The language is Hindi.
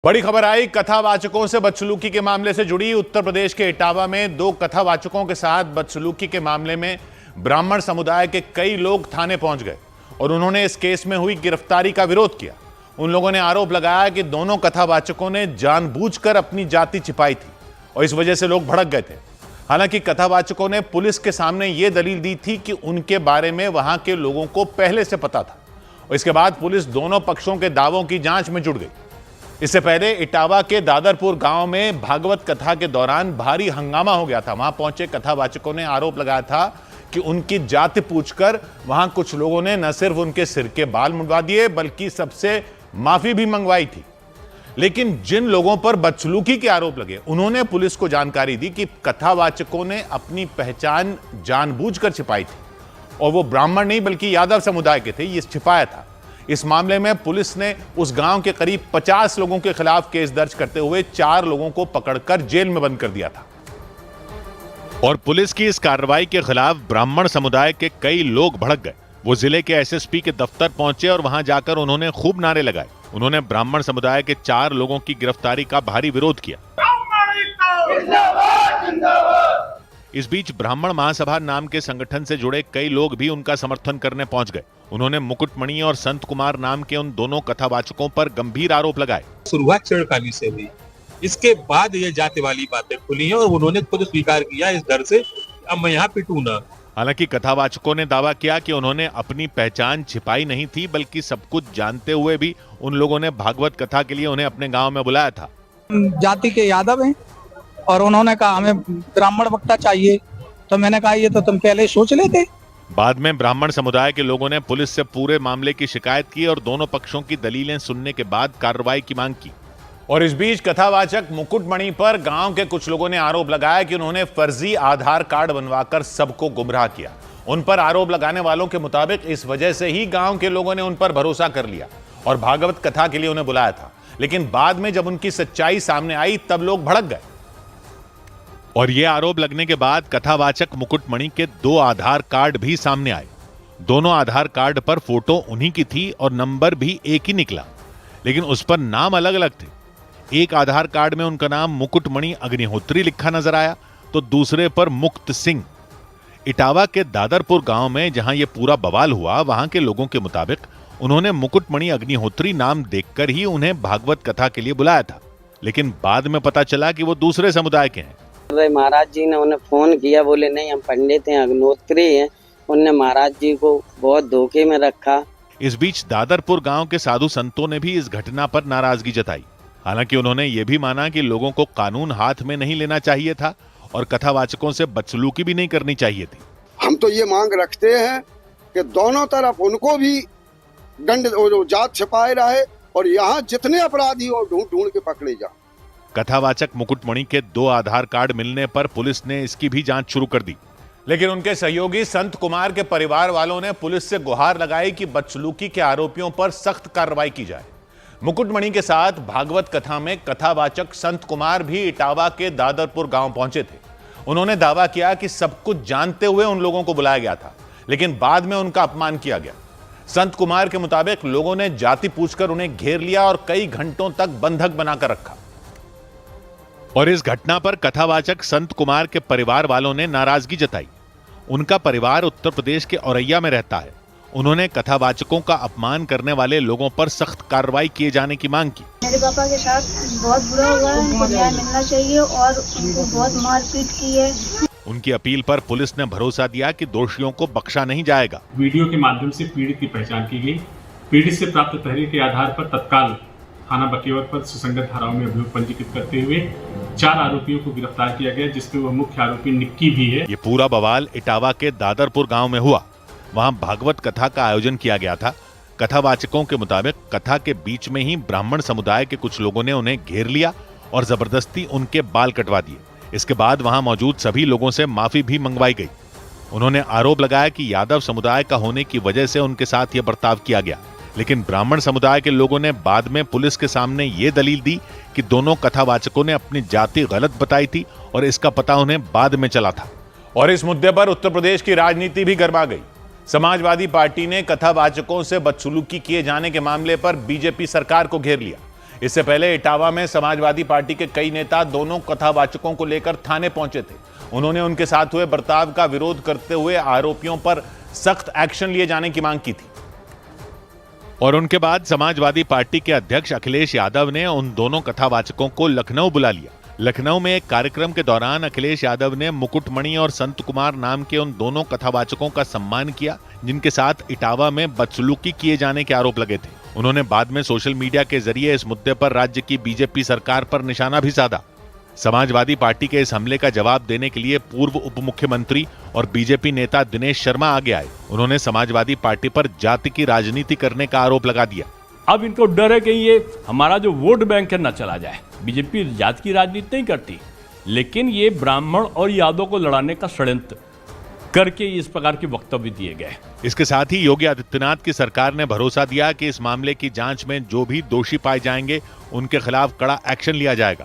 बड़ी खबर आई कथावाचकों से बदसलूकी के मामले से जुड़ी। उत्तर प्रदेश के इटावा में दो कथावाचकों के साथ बदसलूकी के मामले में ब्राह्मण समुदाय के कई लोग थाने पहुंच गए और उन्होंने इस केस में हुई गिरफ्तारी का विरोध किया। उन लोगों ने आरोप लगाया कि दोनों कथावाचकों ने जानबूझकर अपनी जाति छिपाई थी और इस वजह से लोग भड़क गए थे। हालांकि कथावाचकों ने पुलिस के सामने यह दलील दी थी कि उनके बारे में वहां के लोगों को पहले से पता था और इसके बाद पुलिस दोनों पक्षों के दावों की जांच में जुट गई। इससे पहले इटावा के दादरपुर गांव में भागवत कथा के दौरान भारी हंगामा हो गया था। वहां पहुंचे कथावाचकों ने आरोप लगाया था कि उनकी जाति पूछकर वहां कुछ लोगों ने न सिर्फ उनके सिर के बाल मुंडवा दिए बल्कि सबसे माफी भी मंगवाई थी। लेकिन जिन लोगों पर बदसलूकी के आरोप लगे उन्होंने पुलिस को जानकारी दी कि कथावाचकों ने अपनी पहचान जानबूझकर छिपाई थी और वो ब्राह्मण नहीं बल्कि यादव समुदाय के थे, ये छिपाया था। इस मामले में पुलिस ने उस गांव के करीब 50 लोगों के खिलाफ केस दर्ज करते हुए 4 लोगों को पकड़कर जेल में बंद कर दिया था। और पुलिस की इस कार्रवाई के खिलाफ ब्राह्मण समुदाय के कई लोग भड़क गए। वो जिले के एसएसपी के दफ्तर पहुंचे और वहां जाकर उन्होंने खूब नारे लगाए। उन्होंने ब्राह्मण समुदाय के 4 लोगों की गिरफ्तारी का भारी विरोध किया। इस बीच ब्राह्मण महासभा नाम के संगठन से जुड़े कई लोग भी उनका समर्थन करने पहुंच गए। उन्होंने मुकुटमणि और संत कुमार नाम के उन दोनों कथावाचकों पर गंभीर आरोप लगाए। शुरुआत चढ़कानी से हुई, इसके बाद ये जाति वाली बातें खुली हैं और उन्होंने खुद स्वीकार किया इस डर से अब मैं यहाँ पिटूं ना। हालांकि कथावाचकों ने दावा किया कि उन्होंने अपनी पहचान छिपाई नहीं थी बल्कि सब कुछ जानते हुए भी उन लोगों ने भागवत कथा के लिए उन्हें अपने गांव में बुलाया था। जाति के यादव हैं और उन्होंने कहा हमें ब्राह्मण वक्ता चाहिए, तो मैंने कहा ये तो तुम पहले सोच लेते। बाद में ब्राह्मण समुदाय के लोगों ने पुलिस से पूरे मामले की शिकायत की और दोनों पक्षों की दलीलें सुनने के बाद कार्रवाई की मांग की। और इस बीच कथावाचक मुकुटमणि पर गांव के कुछ लोगों ने आरोप लगाया कि उन्होंने फर्जी आधार कार्ड बनवाकर सबको गुमराह किया। उन पर आरोप लगाने वालों के मुताबिक इस वजह से ही गांव के लोगों ने उन पर भरोसा कर लिया और भागवत कथा के लिए उन्हें बुलाया था। लेकिन बाद में जब उनकी सच्चाई सामने आई तब लोग भड़क गए और यह आरोप लगने के बाद कथावाचक मुकुटमणि के 2 आधार कार्ड भी सामने आए। दोनों आधार कार्ड पर फोटो उन्हीं की थी और नंबर भी एक ही निकला, लेकिन उस पर नाम अलग अलग थे। एक आधार कार्ड में उनका नाम मुकुटमणि अग्निहोत्री लिखा नजर आया तो दूसरे पर मुक्त सिंह। इटावा के दादरपुर गांव में जहां यह पूरा बवाल हुआ वहां के लोगों के मुताबिक उन्होंने मुकुटमणि अग्निहोत्री नाम देखकर ही उन्हें भागवत कथा के लिए बुलाया था, लेकिन बाद में पता चला कि वो दूसरे समुदाय के हैं। महाराज जी ने उन्हें फोन किया, बोले नहीं हम पंडित हैं, अग्निहोत्री हैं। उनने महाराज जी को बहुत धोखे में रखा। इस बीच दादरपुर गांव के साधु संतों ने भी इस घटना पर नाराजगी जताई। हालांकि उन्होंने ये भी माना कि लोगों को कानून हाथ में नहीं लेना चाहिए था और कथावाचकों से बदसलूकी भी नहीं करनी चाहिए थी। हम तो ये मांग रखते हैं कि दोनों तरफ उनको भी दंड जात छिपाए रहे और यहाँ जितने अपराधी हो ढूंढ के पकड़े जाए। कथावाचक मुकुटमणि के 2 आधार कार्ड मिलने पर पुलिस ने इसकी भी जांच शुरू कर दी, लेकिन उनके सहयोगी संत कुमार के परिवार वालों ने पुलिस से गुहार लगाई कि बदसलूकी के आरोपियों पर सख्त कार्रवाई की जाए। मुकुटमणि के साथ भागवत कथा में कथावाचक संत कुमार भी इटावा के दादरपुर गांव पहुंचे थे। उन्होंने दावा किया कि सब कुछ जानते हुए उन लोगों को बुलाया गया था, लेकिन बाद में उनका अपमान किया गया। संत कुमार के मुताबिक लोगों ने जाति पूछकर उन्हें घेर लिया और कई घंटों तक बंधक बनाकर रखा। और इस घटना पर कथावाचक संत कुमार के परिवार वालों ने नाराजगी जताई। उनका परिवार उत्तर प्रदेश के औरैया में रहता है। उन्होंने कथावाचकों का अपमान करने वाले लोगों पर सख्त कार्रवाई किए जाने की मांग की। मेरे पापा के साथ बहुत बुरा हुआ है, उनको न्याय मिलना चाहिए और उनको बहुत मारपीट की है। उनकी अपील पर पुलिस ने भरोसा दिया कि दोषियों को बख्शा नहीं जाएगा। वीडियो के माध्यम से पीड़ित की पहचान की गई। पीड़ित से प्राप्त तहरीर के आधार पर तत्काल थाना बकेवर पर सुसंगत धाराओं में अभियोग पंजीकृत करते हुए 4 आरोपियों को गिरफ्तार किया गया, जिसमें वह मुख्य आरोपी निक्की भी है। ये पूरा बवाल इटावा के दादरपुर गांव में हुआ। वहां भागवत कथा का आयोजन किया गया था। कथावाचकों के मुताबिक कथा के बीच में ही ब्राह्मण समुदाय के कुछ लोगों ने उन्हें घेर लिया और जबरदस्ती उनके बाल कटवा दिए। इसके बाद वहां मौजूद सभी लोगों से माफी भी मंगवाई गई। उन्होंने आरोप लगाया कि यादव समुदाय का होने की वजह से उनके साथ यह बर्ताव किया गया, लेकिन ब्राह्मण समुदाय के लोगों ने बाद में पुलिस के सामने ये दलील दी कि दोनों कथावाचकों ने अपनी जाति गलत बताई थी और इसका पता उन्हें बाद में चला था। और इस मुद्दे पर उत्तर प्रदेश की राजनीति भी गरमा गई। समाजवादी पार्टी ने कथावाचकों से बदसलूकी किए जाने के मामले पर बीजेपी सरकार को घेर लिया। इससे पहले इटावा में समाजवादी पार्टी के कई नेता दोनों कथावाचकों को लेकर थाने पहुंचे थे। उन्होंने उनके साथ हुए बर्ताव का विरोध करते हुए आरोपियों पर सख्त एक्शन लिए जाने की मांग की थी। और उनके बाद समाजवादी पार्टी के अध्यक्ष अखिलेश यादव ने उन दोनों कथावाचकों को लखनऊ बुला लिया। लखनऊ में एक कार्यक्रम के दौरान अखिलेश यादव ने मुकुटमणि और संत कुमार नाम के उन दोनों कथावाचकों का सम्मान किया जिनके साथ इटावा में बदसलूकी किए जाने के आरोप लगे थे। उन्होंने बाद में सोशल मीडिया के जरिए इस मुद्दे पर राज्य की बीजेपी सरकार पर निशाना भी साधा। समाजवादी पार्टी के इस हमले का जवाब देने के लिए पूर्व उप मुख्यमंत्री और बीजेपी नेता दिनेश शर्मा आगे आए। उन्होंने समाजवादी पार्टी पर जाति की राजनीति करने का आरोप लगा दिया। अब इनको डर है कि ये हमारा जो वोट बैंक है न चला जाए। बीजेपी जाति की राजनीति नहीं करती, लेकिन ये ब्राह्मण और यादव को लड़ाने का षड्यंत्र करके इस प्रकार के वक्तव्य दिए गए। इसके साथ ही योगी आदित्यनाथ की सरकार ने भरोसा दिया कि इस मामले की जांच में जो भी दोषी पाए जाएंगे उनके खिलाफ कड़ा एक्शन लिया जाएगा।